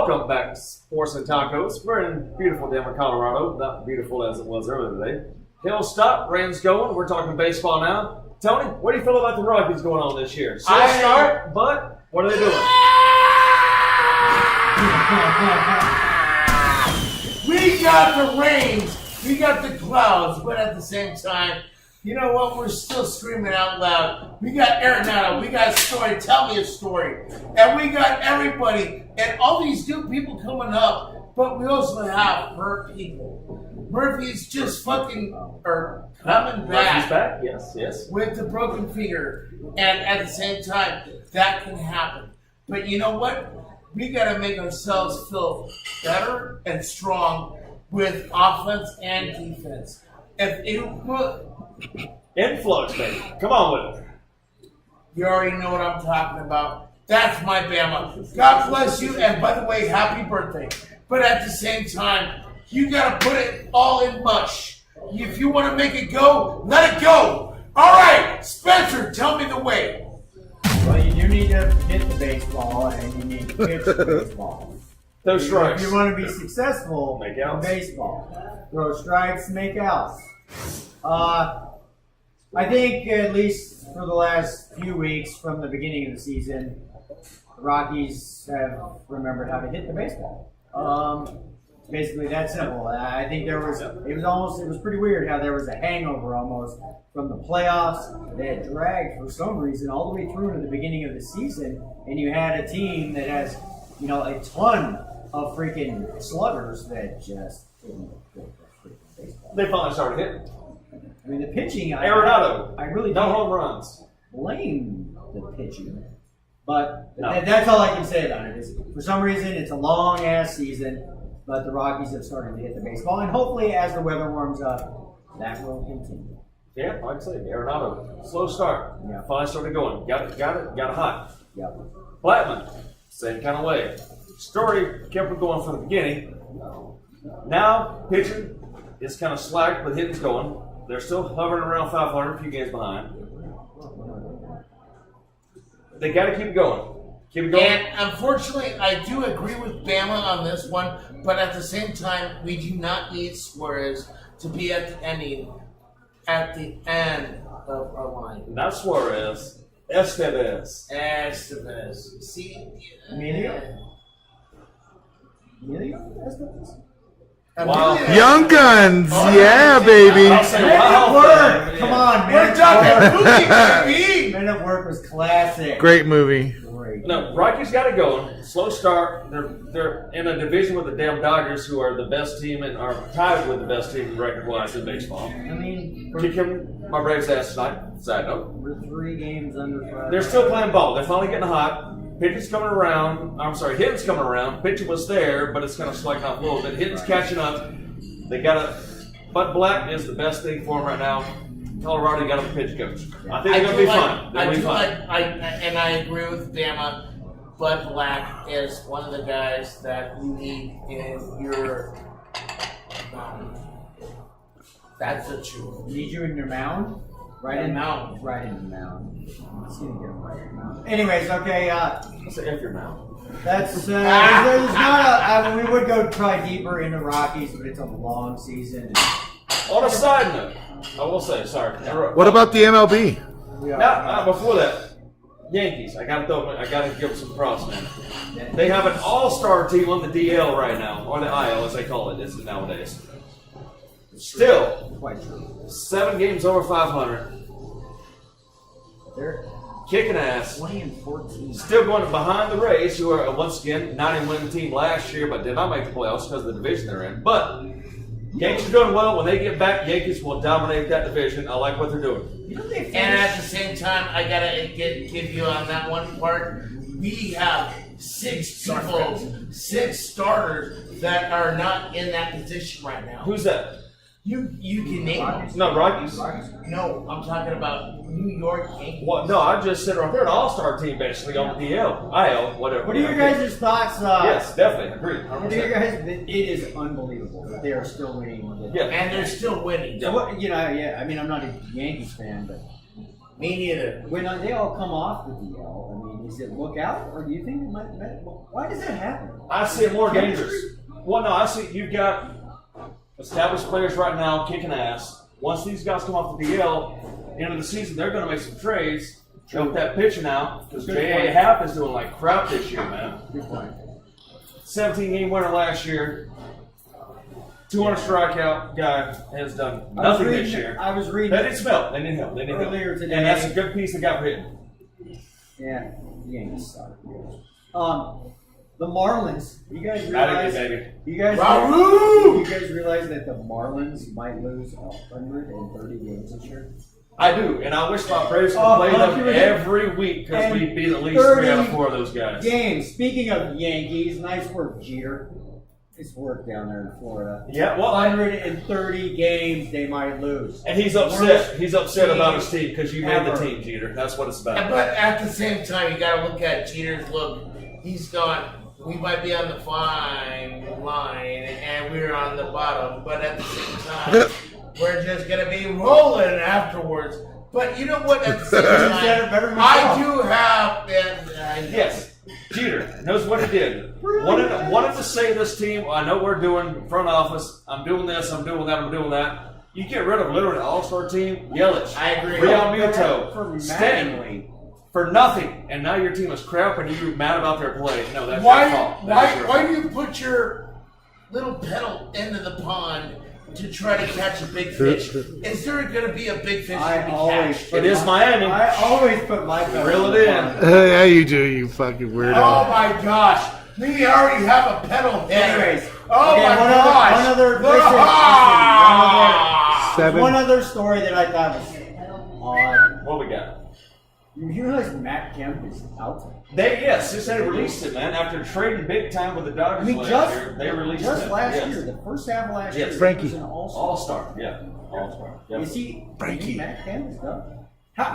Welcome back to Sports and Tacos. We're in beautiful Denver, Colorado. Not beautiful as it was earlier today. Hill stop, rain's going. We're talking baseball now. Tony, what do you feel about the Rockies going on this year? Slow start, but what are they doing? We got the rains, we got the clouds, but at the same time, you know what? We're still screaming out loud. We got Arenado, we got Story, tell me a story. And we got everybody, and all these new people coming up, but we also have hurt people. Murphy's just fucking are coming Murphy's back. back? Yes. With the broken finger. And at the same time, that can happen. But you know what? We got to make ourselves feel better and strong with offense and defense. If it would, Influx, baby. Come on with it. you already know what I'm talking about. That's my Bama. God bless you, and by the way, happy birthday. But at the same time, you got to put it all in mush. If you want to make it go, let it go. All right, Spencer, tell me the way. Well, you do need to hit the baseball, and you need to pitch the baseball. Those strikes. If you want to be successful Make in outs. baseball, throw strikes, make outs. I think at least for the last few weeks from the beginning of the season, the Rockies have remembered how to hit the baseball. It's basically that simple. I think it was pretty weird how there was a hangover almost from the playoffs that had dragged for some reason all the way through to the beginning of the season, and you had a team that has, a ton of freaking sluggers that just didn't hit the freaking baseball. They finally started hitting. I mean, the pitching, Arenado. I really No don't home runs. blame the pitching. But No. that's all I can say about it. Is for some reason, it's a long-ass season, but the Rockies have started to hit the baseball. And hopefully, as the weather warms up, that will continue. Yeah, like I said, Arenado. Slow start. Yeah. Finally started going. Got it hot. Yep. Blackman, same kind of way. Story kept it going from the beginning. Now, pitching is kind of slack, but hitting's going. They're still hovering around 500, a few games behind. They got to keep it going. Keep it going. And unfortunately, I do agree with Bama on this one, but at the same time, we do not need Suarez to be at the end of our line. Not Suarez. Estevez. Estevez. See? Emilio? That's Wow. Young Guns, Oh, yeah, baby. I'll say Men at wow. Work! Come on, We're Man talking movie, baby! Men at Work was classic. Great movie. Great. No, Rockies got it going. Slow start. They're in a division with the damn Dodgers, who are the best team and are tied with the best team record-wise in baseball. I mean, Kicking my Braves' ass tonight. Side note. we're 3 games under 5. They're still playing ball. They're finally getting hot. Pitching's coming around. Hitting's coming around. Pitching was there, but it's kind of slacking off a little bit. Hitting's catching up. They got to. Bud Black is the best thing for them right now. Colorado got a pitch coach. I think they're going to be fine. They'll be fine. I agree with Bama. Bud Black is one of the guys that you need in your mound. That's the truth. Need you in your mound? Right in mound. Right in the mound. I'm just gonna get him right in the mound. Anyways, okay. Let's say F your mouth. That's there's not a. We would go probably deeper into Rockies, but it's a long season. On a side note, I will say, sorry. What about the MLB? Before that, Yankees. I gotta give them some props, man. They have an all-star team on the DL right now, or the IL as they call it is nowadays. Still, Quite true. 7 games over 500, They're kicking ass. 20-14. Still going behind the Rays, who are once again not even winning team last year, but did not make the playoffs because of the division they're in. But Yankees are doing well. When they get back, Yankees will dominate that division. I like what they're doing. You know they And at the same time, I gotta give you on that one part. We have 6 people, 6 starters that are not in that position right now. Who's that? You can name them. No, Rockies. No, I'm talking about New York Yankees. What? No, I just said they're an all-star team basically on the DL, IL, whatever. What are your guys' thoughts? Yes, definitely, agree. What are your guys? It is unbelievable that they are still winning. Yeah. And they're still winning. So what, I mean, I'm not a Yankees fan, but Me neither. when they all come off the DL, I mean, Is it look out, or do you think it might? Why does that happen? I see it more dangerous. Well, no, I see you've got established players right now kicking ass. Once these guys come off the DL, end of the season, they're going to make some trades. Help that pitching out because J.A. Happ is doing like crap this year, man. Good point. 17-game winner last year. 200 strikeout guy has done nothing this year. I was reading. They didn't smell. They didn't help. They didn't Earlier help. today. And that's a good piece that got written. Yeah, Yankees suck. The Marlins. You guys Out realize? of it, baby. You guys realize that the Marlins might lose 130 games this year? I do, and I wish my Braves could play them every week because we beat at least 3 out of 4 of those guys. Games. Speaking of Yankees, nice work, Jeter. Nice work down there in Florida. Yeah, well, 130 games they might lose. and he's upset. He's upset about his team because you made the team, Jeter. That's what it's about. But at the same time, you got to look at Jeter's look. He's gone. We might be on the fine line, and we're on the bottom. But at the same time, we're just gonna be rolling afterwards. But you know what? At the same time, I do have. Yes, Jeter knows what he did. Wanted to say this team, I know we're doing front office, I'm doing this, I'm doing that, I'm doing that. You get rid of literally an all-star team, Yelich, I agree. Real Muto, For Stanton, Mattingly. for nothing. And now your team is crap and you're mad about their play. No, that's your Why? fault. That's your Why fault. do you put your little pedal into the pond to try to catch a big fish? Is there going to be a big fish to be catched? It is Miami. I always put my pedal Reel in it the in. pond. Yeah, you do, you fucking weirdo. Oh my gosh! We already have a pedal head. Anyways, Oh okay, my one gosh! other- Ah! Seven. One other story that I thought was odd. What we got? You realize Matt Kemp is out? Yes, just they released it, man. After trading big time with the I Dodgers mean, last year, they released just it. last Yes. year, the first half of last Yes. year, Frankie. he was an all-star. All-star, yeah. All-star. Yep. Is he? Frankie. Matt Kemp is done.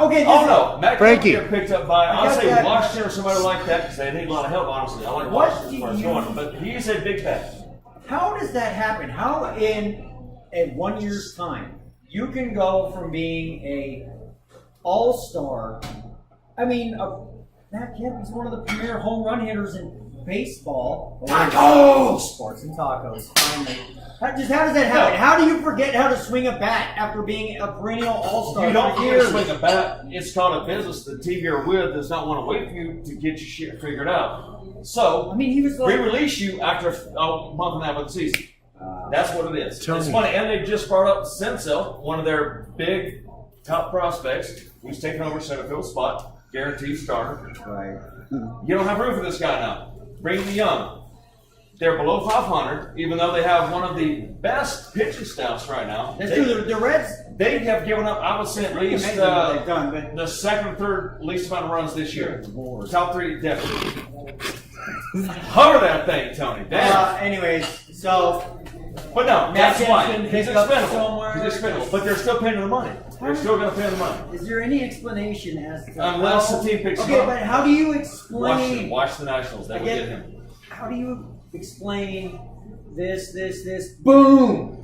Okay. Oh no, Matt Frankie. Kemp get picked up by I'll got say that. Washington or somebody like that because they need a lot of help. Honestly, I like What Washington as do far as you- going, but he's a big bat. How does that happen? How in 1 year's time you can go from being a all-star? I mean, Matt Kemp is one of the premier home run hitters in baseball. Tacos! Sports and tacos. Finally. How does that happen? How do you forget how to swing a bat after being a perennial all-star You don't for need to years? swing a bat. It's called a business. The TV you're with does not want to wait for you to get your shit figured out. So I mean, he was like. re-release you after a month and a half of the season. That's what it is. Tony. It's funny, and they just brought up Senzel, one of their big top prospects, who's taking over center field spot, guaranteed starter. Right. You don't have room for this guy now. Bring the young. They're below 500, even though they have one of the best pitching staffs right now. That's true. The Reds. They have given up, I would say, at least Amazing what they've done, but the second, third least amount of runs this year. Lord. Top 3, definitely. Hover that thing, Tony. Damn. Anyways, so But no, Matt that's why. Kemp's been He's picked up expendable. somewhere. He's expendable. But they're still paying the money. They're still going to pay the money. is there any explanation as to Unless how, the team picks him okay, up. but how do you Watch explain? Watch the Nationals. They I will get- get him. How do you explain this? Boom!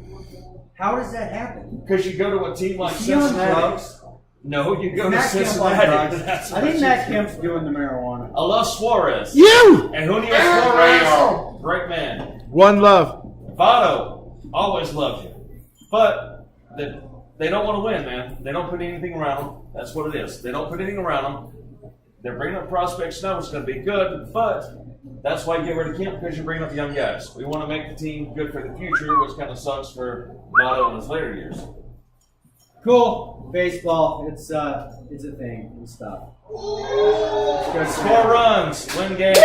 How does that happen? Because you go to a team like Is he on Cincinnati. drugs? No, you go to Matt Kemp on Cincinnati. drugs. That's I what think you Matt do. Kemp's doing the marijuana. I love Suarez. You! And Julio Suarez, great man. One love. Votto, always loved you. But they don't want to win, man. They don't put anything around them. That's what it is. They don't put anything around them. They're bringing up prospects now. It's going to be good, but that's why you get rid of Kemp, because you're bringing up young guys. We want to make the team good for the future, which kind of sucks for Votto in his later years. Cool. Baseball. It's a thing and stuff. Score runs, win games.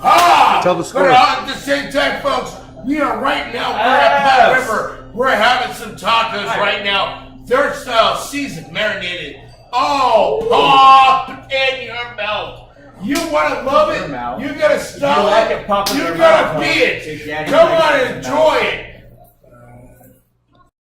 Ah! Tell the score. But at the same time, folks, we are right now. We're at Pot Yes. River. We're having some tacos right now. They're seasoned, marinated. Oh, pop in your mouth. You want to love Your it? mouth. You gotta stop You like it. it popping in You your gotta mouth, be huh? it. Daddy Come likes on, it in enjoy your mouth. it.